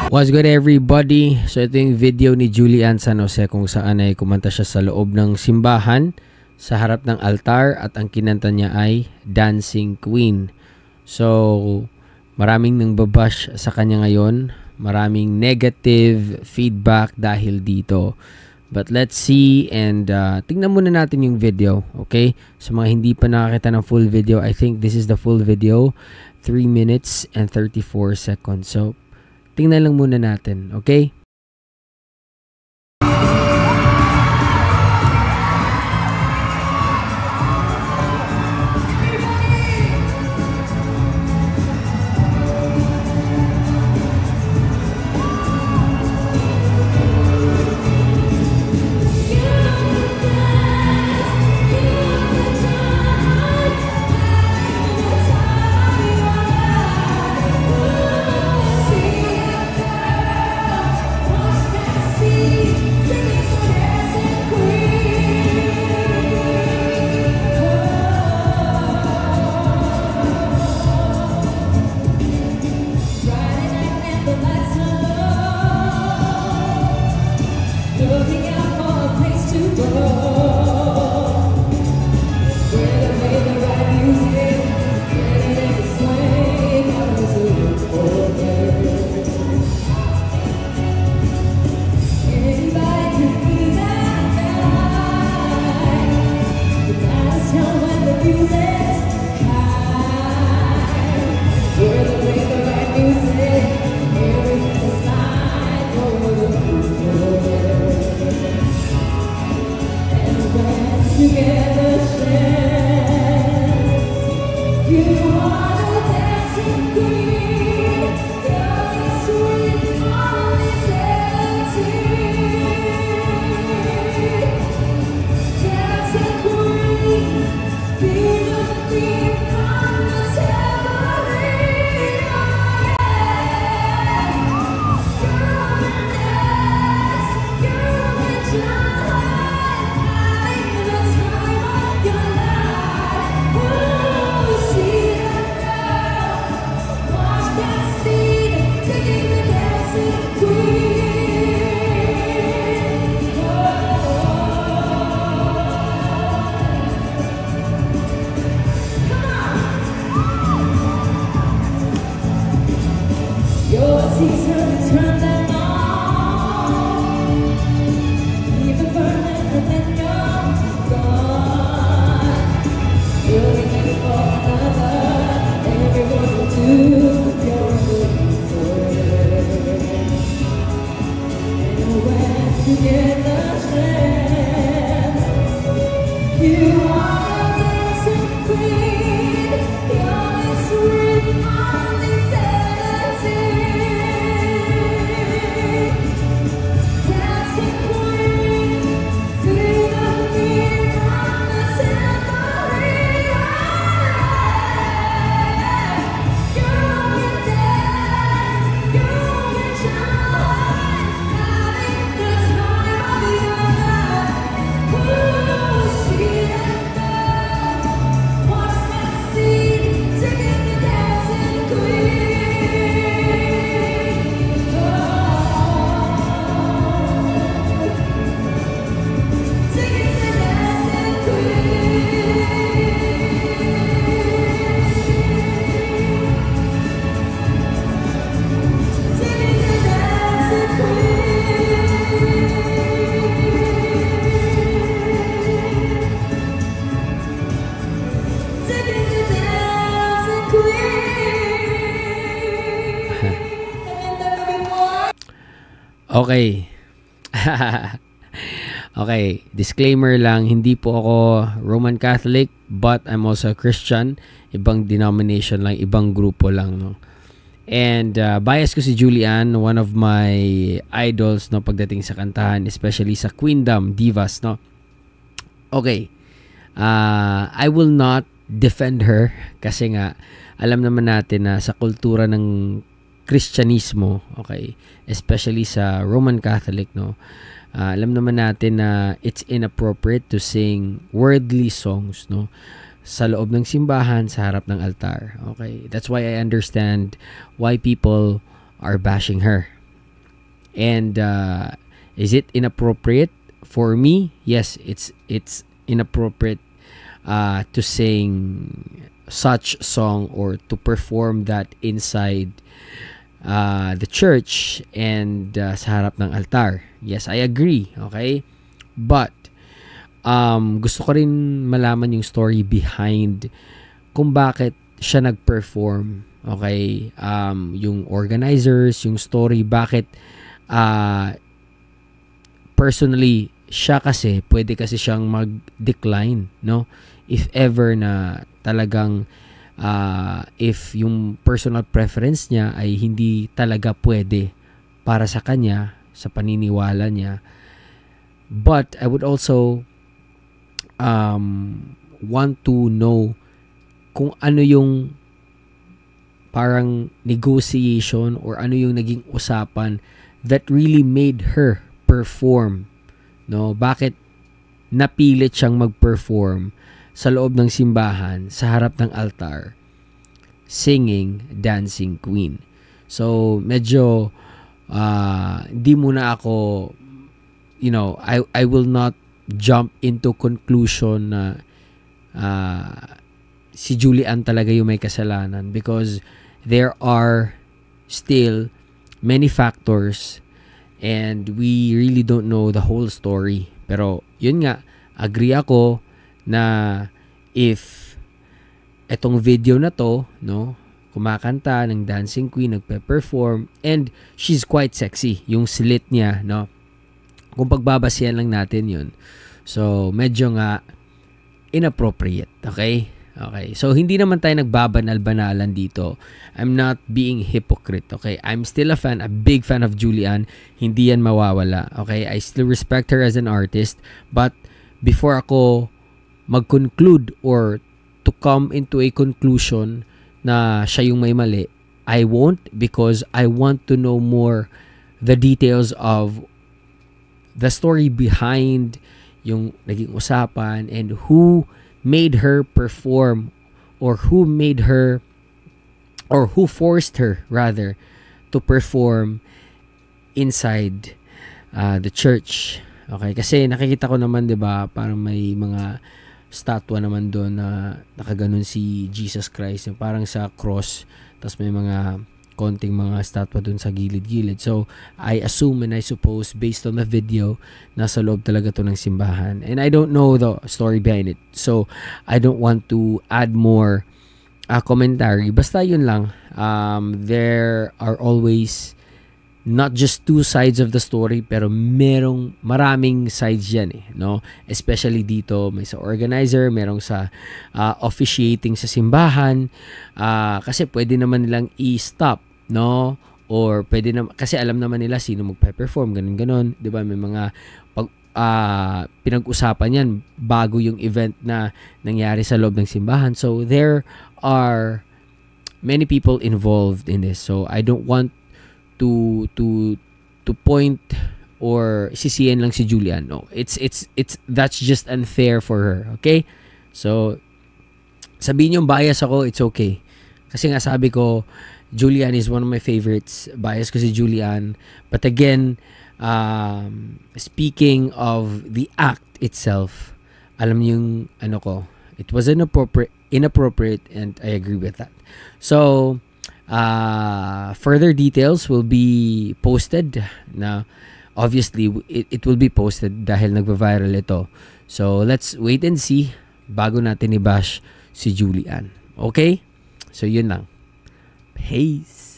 What's good everybody? So ito yung video ni Julian San Jose kung saan ay kumanta siya sa loob ng simbahan sa harap ng altar at ang kinanta niya ay Dancing Queen. So maraming nang babash sa kanya ngayon, maraming negative feedback dahil dito. But let's see and tingnan muna natin yung video, okay? Sa mga hindi pa nakakita ng full video, I think this is the full video, 3 minutes and 34 seconds. So tingnan lang muna natin, okay? Okay. Okay, disclaimer lang, hindi po ako Roman Catholic, but I'm also a Christian. Ibang denomination lang, ibang grupo lang, no. And bias ko si Julian, one of my idols, no, pagdating sa kantahan, especially sa Queendom divas, no. Okay. I will not defend her kasi nga alam naman natin na sa kultura ng Kristyanismo, okay, especially sa Roman Catholic, no, alam naman natin na it's inappropriate to sing worldly songs, no, sa loob ng simbahan, sa harap ng altar. Okay, that's why I understand why people are bashing her. And is it inappropriate for me? Yes, it's inappropriate to sing such song or to perform that inside the church and sa harap ng altar. Yes, I agree. Okay? But gusto ko rin malaman yung story behind kung bakit siya nag-perform. Okay? Yung organizers, yung story, bakit personally, siya kasi, pwede kasi siyang mag-decline, no? If ever na talagang if yung personal preference niya ay hindi talaga pwede para sa kanya, sa paniniwala niya. But I would also want to know kung ano yung parang negotiation or ano yung naging usapan that really made her perform, no? Bakit napilit siyang mag-perform sa loob ng simbahan sa harap ng altar singing Dancing Queen? So medyo di muna ako, you know, I will not jump into conclusion na si Julian talaga yung may kasalanan, because there are still many factors and we really don't know the whole story. Pero yun nga, agree ako na if etong video na to, no, kumakanta ng Dancing Queen, nagpe-perform, and she's quite sexy, yung slit niya, no, kung pagbabasihan lang natin yun, so medyo nga inappropriate. Okay, so hindi naman tayo nagbabanal-banalan dito. I'm not being hypocrite, okay? I'm still a fan, a big fan of Julian. Hindi yan mawawala, okay? I still respect her as an artist, but before ako mag-conclude or to come into a conclusion na siya yung may mali, I won't, because I want to know more the details of the story behind yung naging usapan and who made her perform, or who made her, or who forced her rather to perform inside the church. Okay, kasi nakikita ko naman, 'di ba, parang may mga statwa naman doon na nakaganon si Jesus Christ, yung parang sa cross, tapos may mga konting mga statwa doon sa gilid-gilid. So, I assume and I suppose, based on the video, nasa loob talaga to ng simbahan. And I don't know the story behind it. So, I don't want to add more commentary. Basta yun lang. There are always not just two sides of the story, pero maraming sides yan, no? Especially dito, may sa organizer, merong sa officiating sa simbahan, kasi pwede naman nilang i-stop, no? Or pwede naman, kasi alam naman nila sino magpe-perform, ganun-ganon, 'di ba? May mga pinag-usapan yan bago yung event na nangyari sa loob ng simbahan. So there are many people involved in this. So I don't want to point or sisiyan lang si Julian. No, it's that's just unfair for her. Okay, so sabihin yung bias ako, it's okay, kasi nga sabi ko, Julian is one of my favorites. Bias ko si Julian. But again, speaking of the act itself, alam niyo yung ano ko, it was inappropriate, and I agree with that. So further details will be posted. Na obviously it will be posted dahil nagva-viral ito. So let's wait and see bago natin i-bash si Julian. Okay? So yun lang. Peace.